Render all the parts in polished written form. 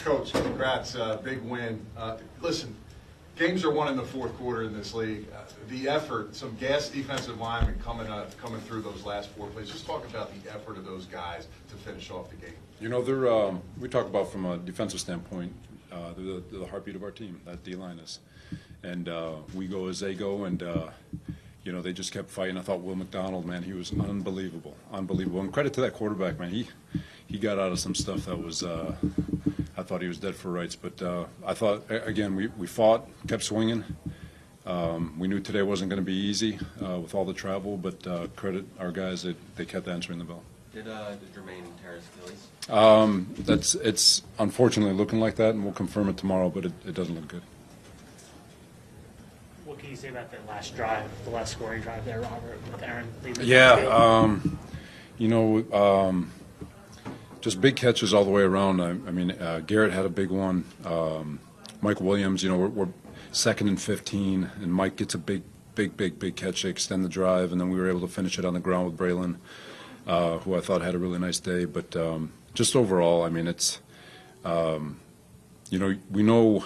Coach, congrats, big win. Listen, games are won in the fourth quarter in this league. The effort, some gas defensive linemen coming through those last four plays. Just talk about the effort of those guys to finish off the game. You know, we talk about from a defensive standpoint, they're the heartbeat of our team, that D-line is. And we go as they go, and, you know, they just kept fighting. I thought Will McDonald, man, he was unbelievable. And credit to that quarterback, man. He got out of some stuff that was I thought he was dead for rights. But I thought, again, we fought, kept swinging. We knew today wasn't going to be easy with all the travel, but credit our guys that they kept answering the bell. Did Jermaine tear his Achilles? It's unfortunately looking like that, and we'll confirm it tomorrow, but it doesn't look good. What can you say about that last drive, the last scoring drive there, Robert, with Aaron leaving? Yeah, you know, just big catches all the way around. I mean, Garrett had a big one. Mike Williams, you know, we're second and 15, and Mike gets a big catch to extend the drive, and then we were able to finish it on the ground with Braylon, who I thought had a really nice day. But just overall, I mean, it's, you know, we know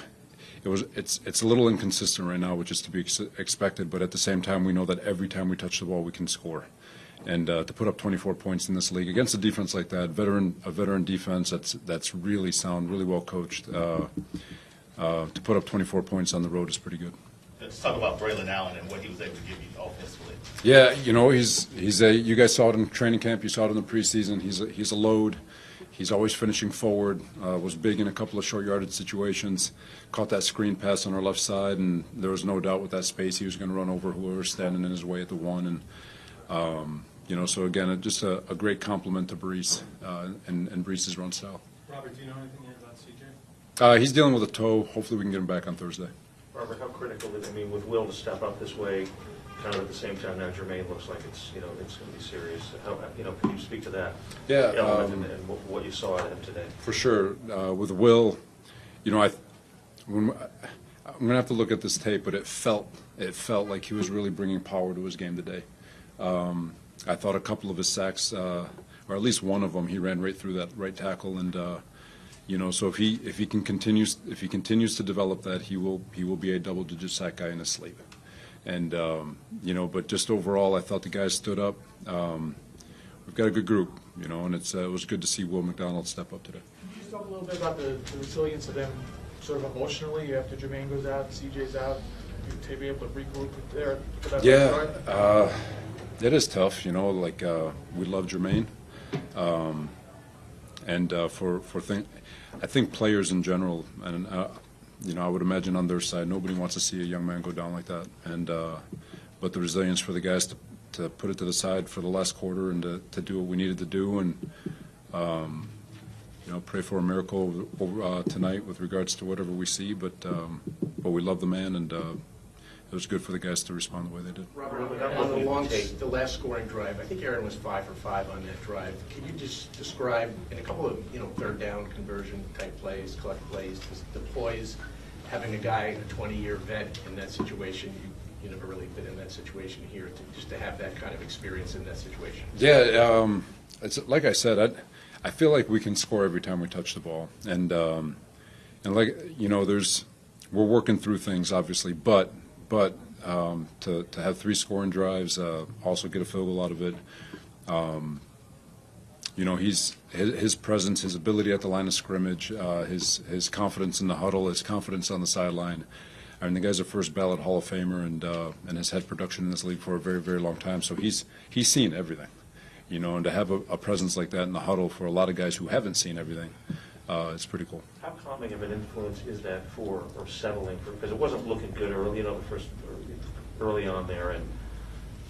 it's a little inconsistent right now, which is to be expected. But at the same time, we know that every time we touch the ball, we can score. And to put up 24 points in this league against a defense like that, a veteran defense that's really sound, really well coached, to put up 24 points on the road is pretty good. Let's talk about Braylon Allen and what he was able to give you offensively. Yeah, you know, you guys saw it in training camp, you saw it in the preseason. He's a load. He's always finishing forward. Was big in a couple of short yardage situations. Caught that screen pass on our left side, and there was no doubt with that space he was going to run over whoever was standing in his way at the one. And you know, so again, just a great compliment to Brees and Brees's run style. Robert, do you know anything yet about CJ? He's dealing with a toe. Hopefully we can get him back on Thursday. Robert, how critical is it? I mean, with Will to step up this way, kind of at the same time now Jermaine looks like it's, you know, it's going to be serious. How, you know, can you speak to that element and what you saw out of him today? For sure. With Will, you know, I'm going to have to look at this tape, but it felt like he was really bringing power to his game today. I thought a couple of his sacks, or at least one of them, he ran right through that right tackle, and you know, so if he continues to develop that, he will be a double-digit sack guy in his sleep. And you know, but just overall, I thought the guys stood up. We've got a good group, you know, and it was good to see Will McDonald step up today. Can you just talk a little bit about the resilience of them, sort of emotionally, after Jermaine goes out, CJ's out, to be able to regroup there? Yeah. It is tough, you know. Like we love Jermaine, and I think players in general, and you know, I would imagine on their side, nobody wants to see a young man go down like that. And but the resilience for the guys to put it to the side for the last quarter and to do what we needed to do, and you know, pray for a miracle tonight with regards to whatever we see. But we love the man, and it was good for the guys to respond the way they did. Robert, on the last scoring drive, I think Aaron was 5 for 5 on that drive. Can you just describe, in a couple of, you know, third down conversion type plays, clutch plays, the poise, having a guy, a 20-year vet in that situation? You never really been in that situation here, just to have that kind of experience in that situation. Yeah, it's like I said, I feel like we can score every time we touch the ball, and like, you know, we're working through things obviously, but to have 3 scoring drives, also get a field goal out of it, you know, his presence, his ability at the line of scrimmage, his confidence in the huddle, his confidence on the sideline. I mean, the guy's a first ballot Hall of Famer, and has had production in this league for a very, very long time. So he's seen everything, you know, and to have a presence like that in the huddle for a lot of guys who haven't seen everything, it's pretty cool. How calming of an influence is that or settling for, because it wasn't looking good early, you know, early on there, and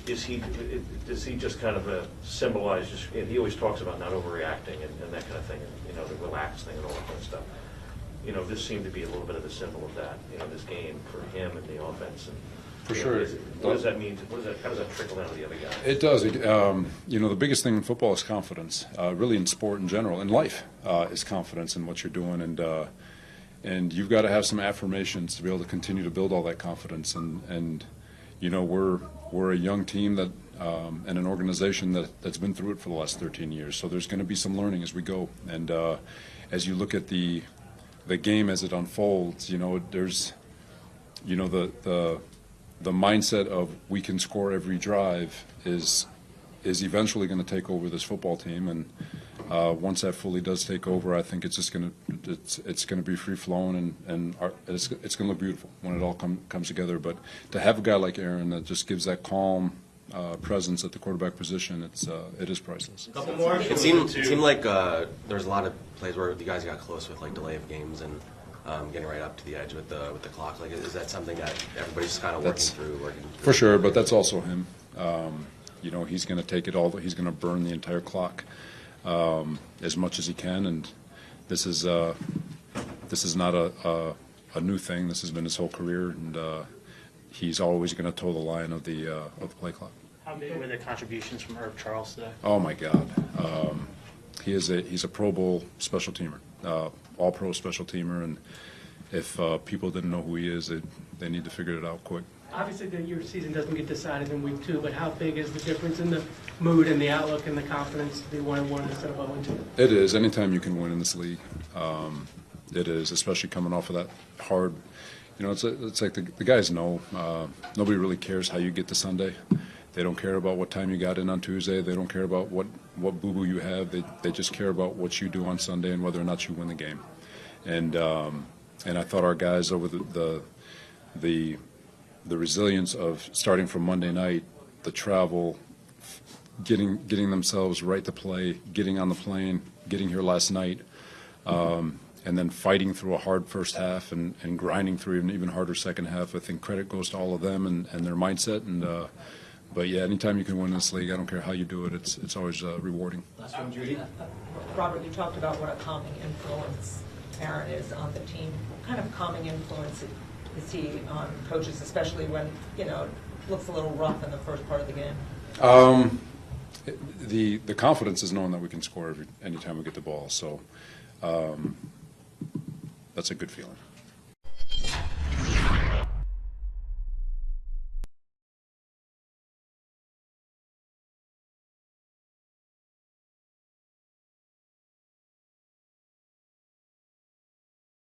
does he just kind of symbolize, and he always talks about not overreacting and that kind of thing, and, you know, the relaxed thing and all that kind of stuff. You know, this seemed to be a little bit of a symbol of that, you know, this game for him and the offense. And for sure. What does that mean? How does that trickle down to the other guys? It does. You know, the biggest thing in football is confidence. Really, in sport in general, in life, is confidence in what you're doing, and you've got to have some affirmations to be able to continue to build all that confidence. And you know, we're a young team that and an organization that's been through it for the last 13 years. So there's going to be some learning as we go, and as you look at the the game as it unfolds, there's, the mindset of we can score every drive is eventually going to take over this football team, and once that fully does take over, I think it's just going to be free flowing, and it's going to look beautiful when it all comes together. But to have a guy like Aaron that just gives that calm presence at the quarterback position, it is priceless. Couple more. It seemed like there was a lot of plays where the guys got close with like delay of games and getting right up to the edge with the clock. Like, is that something that everybody's kind of working through? For sure, but that's also him. He's going to take it all. He's going to burn the entire clock as much as he can, and this is not a new thing. This has been his whole career, and he's always going to toe the line of the play clock. How big were the contributions from Herb Charles today? Oh my God, he's a Pro Bowl special teamer, all pro special teamer, and if people didn't know who he is, they need to figure it out quick. Obviously, your season doesn't get decided in week 2, but how big is the difference in the mood and the outlook and the confidence to be 1-1 instead of 0-2? It is. Anytime you can win in this league, it is, especially coming off of that hard. It's like the guys know. Nobody really cares how you get to Sunday. They don't care about what time you got in on Tuesday. They don't care about what boo-boo you have. They just care about what you do on Sunday and whether or not you win the game. And I thought our guys over the resilience of starting from Monday night, the travel, getting themselves right to play, getting on the plane, getting here last night, and then fighting through a hard first half and grinding through an even harder second half. I think credit goes to all of them and their mindset. But yeah, anytime you can win this league, I don't care how you do it, it's always rewarding. Last one, Judy. Robert, you talked about what a calming influence Aaron is on the team. What kind of calming influence is he on coaches, especially when, it looks a little rough in the first part of the game? The confidence is knowing that we can score anytime we get the ball. So that's a good feeling.